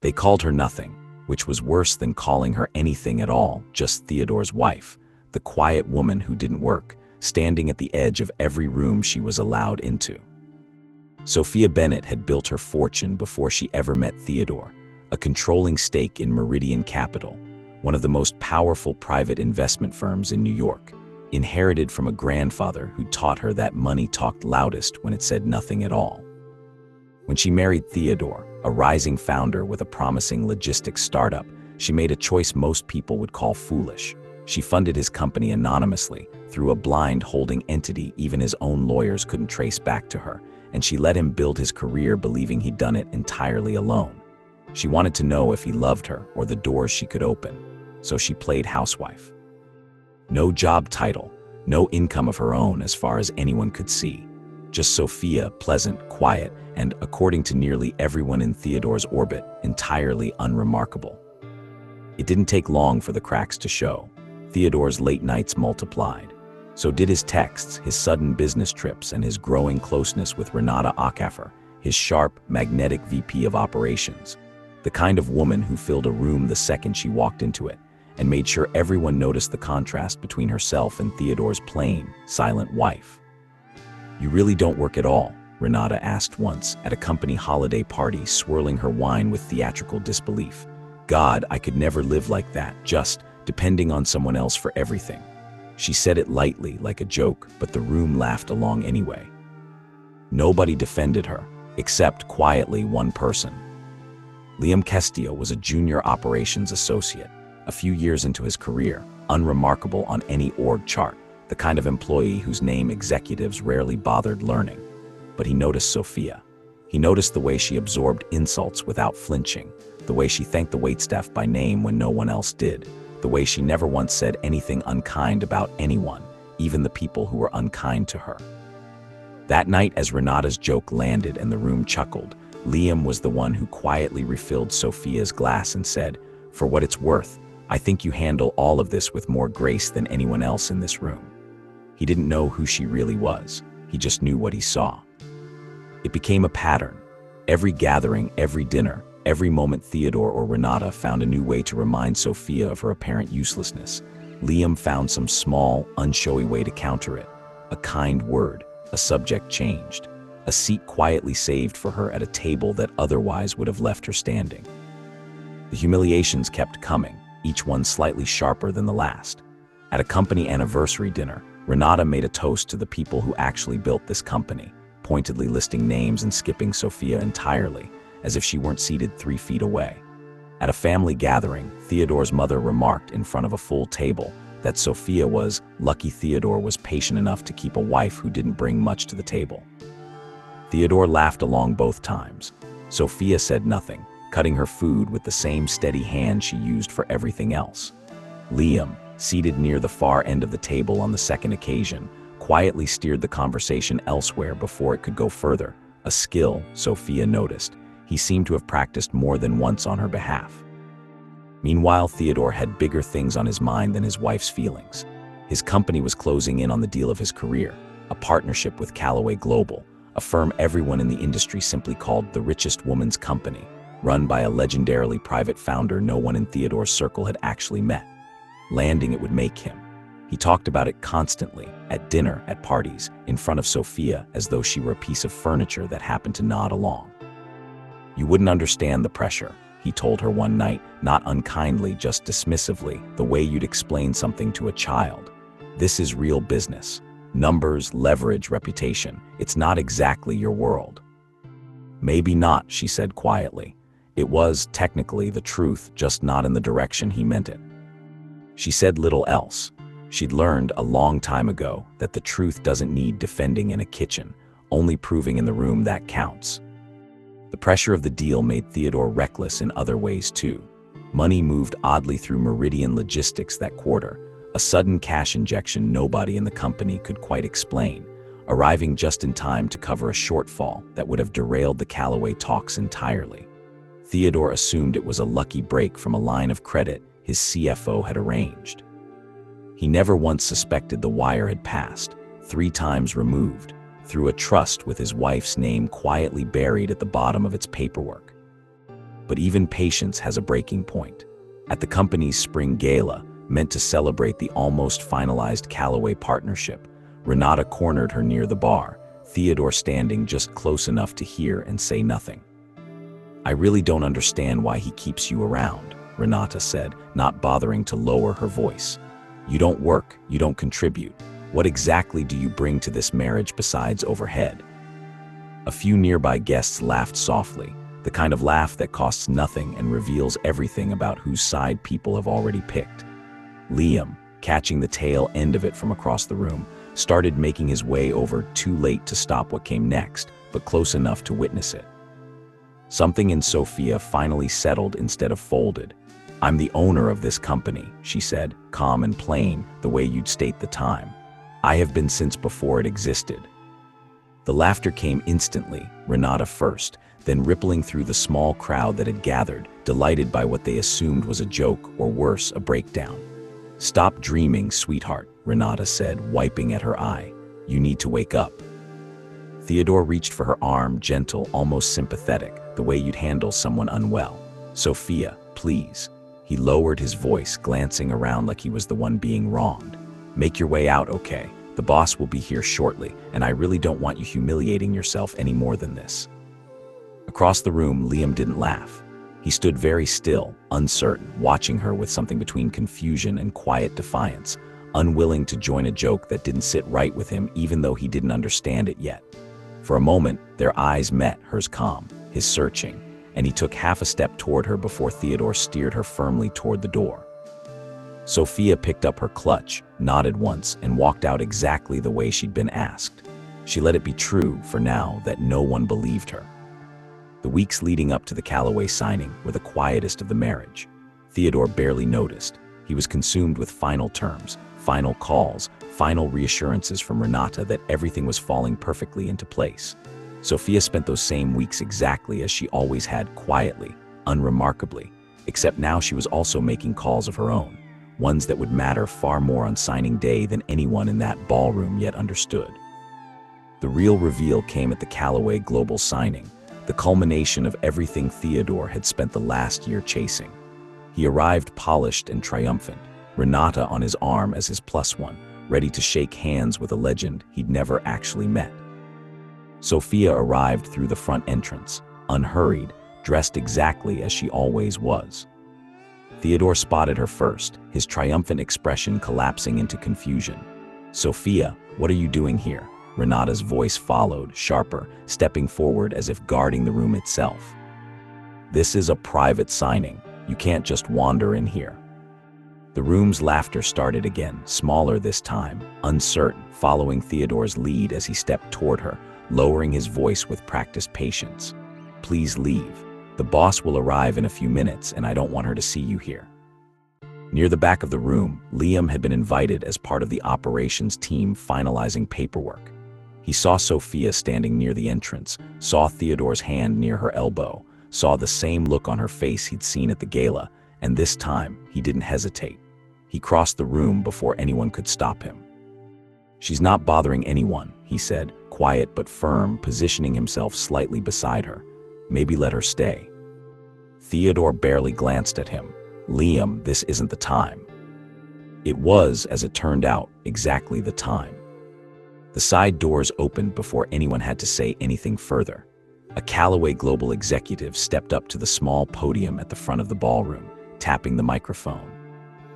They called her nothing, which was worse than calling her anything at all, just Theodore's wife, the quiet woman who didn't work, standing at the edge of every room she was allowed into. Sophia Bennett had built her fortune before she ever met Theodore, a controlling stake in Meridian Capital, one of the most powerful private investment firms in New York, inherited from a grandfather who taught her that money talked loudest when it said nothing at all. When she married Theodore, a rising founder with a promising logistics startup, she made a choice most people would call foolish. She funded his company anonymously, through a blind holding entity even his own lawyers couldn't trace back to her, and she let him build his career believing he'd done it entirely alone. She wanted to know if he loved her or the doors she could open, so she played housewife. No job title, no income of her own as far as anyone could see. Just Sophia, pleasant, quiet, and, according to nearly everyone in Theodore's orbit, entirely unremarkable. It didn't take long for the cracks to show. Theodore's late nights multiplied. So did his texts, his sudden business trips, and his growing closeness with Renata Ackafer, his sharp, magnetic VP of operations. The kind of woman who filled a room the second she walked into it, and made sure everyone noticed the contrast between herself and Theodore's plain, silent wife. "You really don't work at all?" Renata asked once at a company holiday party, swirling her wine with theatrical disbelief. "God, I could never live like that, just depending on someone else for everything." She said it lightly, like a joke, but the room laughed along anyway. Nobody defended her, except quietly one person. Liam Castillo was a junior operations associate, a few years into his career, unremarkable on any org chart, the kind of employee whose name executives rarely bothered learning. But he noticed Sophia. He noticed the way she absorbed insults without flinching, the way she thanked the waitstaff by name when no one else did, the way she never once said anything unkind about anyone, even the people who were unkind to her. That night, as Renata's joke landed and the room chuckled, Liam was the one who quietly refilled Sophia's glass and said, "For what it's worth, I think you handle all of this with more grace than anyone else in this room." He didn't know who she really was. He just knew what he saw. It became a pattern. Every gathering, every dinner, every moment Theodore or Renata found a new way to remind Sophia of her apparent uselessness. Liam found some small, unshowy way to counter it. A kind word, a subject changed, a seat quietly saved for her at a table that otherwise would have left her standing. The humiliations kept coming, each one slightly sharper than the last. At a company anniversary dinner, Renata made a toast to the people who actually built this company, pointedly listing names and skipping Sophia entirely, as if she weren't seated 3 feet away. At a family gathering, Theodore's mother remarked in front of a full table that Sophia was lucky Theodore was patient enough to keep a wife who didn't bring much to the table. Theodore laughed along both times. Sophia said nothing, cutting her food with the same steady hand she used for everything else. Liam, seated near the far end of the table on the second occasion, quietly steered the conversation elsewhere before it could go further, a skill Sophia noticed. He seemed to have practiced more than once on her behalf. Meanwhile, Theodore had bigger things on his mind than his wife's feelings. His company was closing in on the deal of his career, a partnership with Callaway Global, a firm everyone in the industry simply called the richest woman's company, run by a legendarily private founder no one in Theodore's circle had actually met. Landing it would make him. He talked about it constantly, at dinner, at parties, in front of Sophia, as though she were a piece of furniture that happened to nod along. "You wouldn't understand the pressure," he told her one night, not unkindly, just dismissively, the way you'd explain something to a child. "This is real business. Numbers, leverage, reputation. It's not exactly your world." "Maybe not," she said quietly. It was, technically, the truth, just not in the direction he meant it. She said little else. She'd learned a long time ago that the truth doesn't need defending in a kitchen, only proving in the room that counts. The pressure of the deal made Theodore reckless in other ways too. Money moved oddly through Meridian Logistics that quarter, a sudden cash injection nobody in the company could quite explain, arriving just in time to cover a shortfall that would have derailed the Callaway talks entirely. Theodore assumed it was a lucky break from a line of credit his CFO had arranged. He never once suspected the wire had passed, 3 times removed, through a trust with his wife's name quietly buried at the bottom of its paperwork. But even patience has a breaking point. At the company's spring gala, meant to celebrate the almost finalized Callaway partnership, Renata cornered her near the bar, Theodore standing just close enough to hear and say nothing. "I really don't understand why he keeps you around," Renata said, not bothering to lower her voice. "You don't work, you don't contribute. What exactly do you bring to this marriage besides overhead?" A few nearby guests laughed softly, the kind of laugh that costs nothing and reveals everything about whose side people have already picked. Liam, catching the tail end of it from across the room, started making his way over, too late to stop what came next, but close enough to witness it. Something in Sophia finally settled instead of folded. "I'm the owner of this company," she said, calm and plain, the way you'd state the time. "I have been since before it existed." The laughter came instantly, Renata first, then rippling through the small crowd that had gathered, delighted by what they assumed was a joke or worse, a breakdown. "Stop dreaming, sweetheart," Renata said, wiping at her eye. "You need to wake up." Theodore reached for her arm, gentle, almost sympathetic, the way you'd handle someone unwell. "Sophia, please." He lowered his voice, glancing around like he was the one being wronged. "Make your way out, okay? The boss will be here shortly, and I really don't want you humiliating yourself any more than this." Across the room, Liam didn't laugh. He stood very still, uncertain, watching her with something between confusion and quiet defiance, unwilling to join a joke that didn't sit right with him even though he didn't understand it yet. For a moment, their eyes met, hers calm, his searching, and he took half a step toward her before Theodore steered her firmly toward the door. Sophia picked up her clutch, nodded once, and walked out exactly the way she'd been asked. She let it be true, for now, that no one believed her. The weeks leading up to the Callaway signing were the quietest of the marriage. Theodore barely noticed. He was consumed with final terms, final calls, final reassurances from Renata that everything was falling perfectly into place. Sophia spent those same weeks exactly as she always had, quietly, unremarkably, except now she was also making calls of her own, ones that would matter far more on signing day than anyone in that ballroom yet understood. The real reveal came at the Callaway Global signing, the culmination of everything Theodore had spent the last year chasing. He arrived polished and triumphant, Renata on his arm as his plus one, ready to shake hands with a legend he'd never actually met. Sophia arrived through the front entrance, unhurried, dressed exactly as she always was. Theodore spotted her first, his triumphant expression collapsing into confusion. "Sophia, what are you doing here?" Renata's voice followed, sharper, stepping forward as if guarding the room itself. "This is a private signing. You can't just wander in here." The room's laughter started again, smaller this time, uncertain, following Theodore's lead as he stepped toward her, lowering his voice with practiced patience. "Please leave. The boss will arrive in a few minutes, and I don't want her to see you here." Near the back of the room, Liam had been invited as part of the operations team finalizing paperwork. He saw Sophia standing near the entrance, saw Theodore's hand near her elbow, saw the same look on her face he'd seen at the gala, and this time, he didn't hesitate. He crossed the room before anyone could stop him. "She's not bothering anyone," he said, quiet but firm, positioning himself slightly beside her. "Maybe let her stay." Theodore barely glanced at him. "Liam, this isn't the time." It was, as it turned out, exactly the time. The side doors opened before anyone had to say anything further. A Callaway Global executive stepped up to the small podium at the front of the ballroom, tapping the microphone.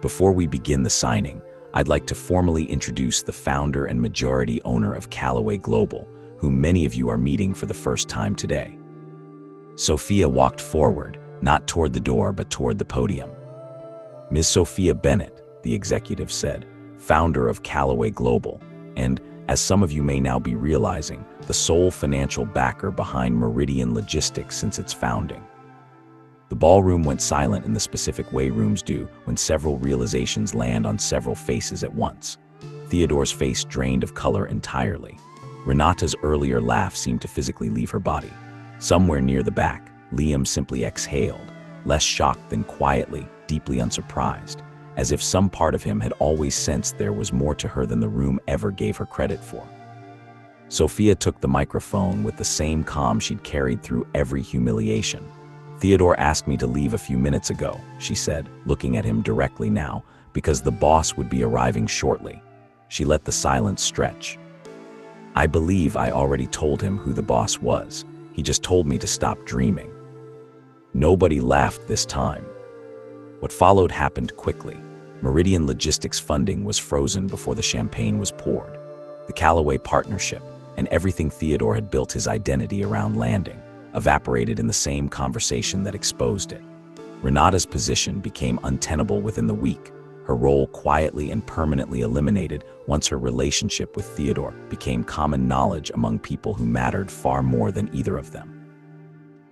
"Before we begin the signing, I'd like to formally introduce the founder and majority owner of Callaway Global, whom many of you are meeting for the first time today." Sophia walked forward, not toward the door but toward the podium. "Ms. Sophia Bennett," the executive said, "founder of Callaway Global, and, as some of you may now be realizing, the sole financial backer behind Meridian Logistics since its founding." The ballroom went silent in the specific way rooms do when several realizations land on several faces at once. Theodore's face drained of color entirely. Renata's earlier laugh seemed to physically leave her body. Somewhere near the back, Liam simply exhaled, less shocked than quietly, deeply unsurprised, as if some part of him had always sensed there was more to her than the room ever gave her credit for. Sophia took the microphone with the same calm she'd carried through every humiliation. Theodore asked me to leave a few minutes ago, she said, looking at him directly now, because the boss would be arriving shortly. She let the silence stretch. I believe I already told him who the boss was. He just told me to stop dreaming. Nobody laughed this time. What followed happened quickly. Meridian Logistics funding was frozen before the champagne was poured. The Callaway partnership, and everything Theodore had built his identity around landing, evaporated in the same conversation that exposed it. Renata's position became untenable within the week, her role quietly and permanently eliminated once her relationship with Theodore became common knowledge among people who mattered far more than either of them.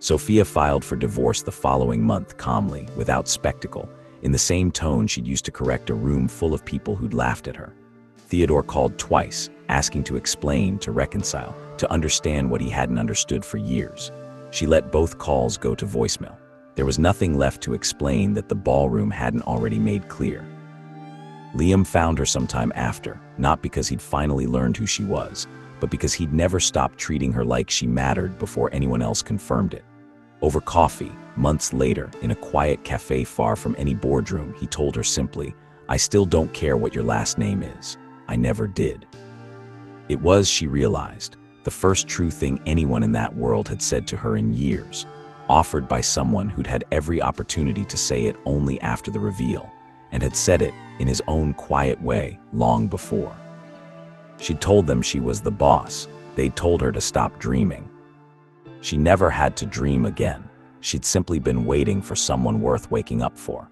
Sophia filed for divorce the following month calmly, without spectacle, in the same tone she'd used to correct a room full of people who'd laughed at her. Theodore called twice, asking to explain, to reconcile, to understand what he hadn't understood for years. She let both calls go to voicemail. There was nothing left to explain that the ballroom hadn't already made clear. Liam found her sometime after, not because he'd finally learned who she was, but because he'd never stopped treating her like she mattered before anyone else confirmed it. Over coffee, months later, in a quiet cafe far from any boardroom, he told her simply, "I still don't care what your last name is. I never did." It was, she realized, the first true thing anyone in that world had said to her in years, offered by someone who'd had every opportunity to say it only after the reveal, and had said it in his own quiet way long before. She'd told them she was the boss. They'd told her to stop dreaming. She never had to dream again. She'd simply been waiting for someone worth waking up for.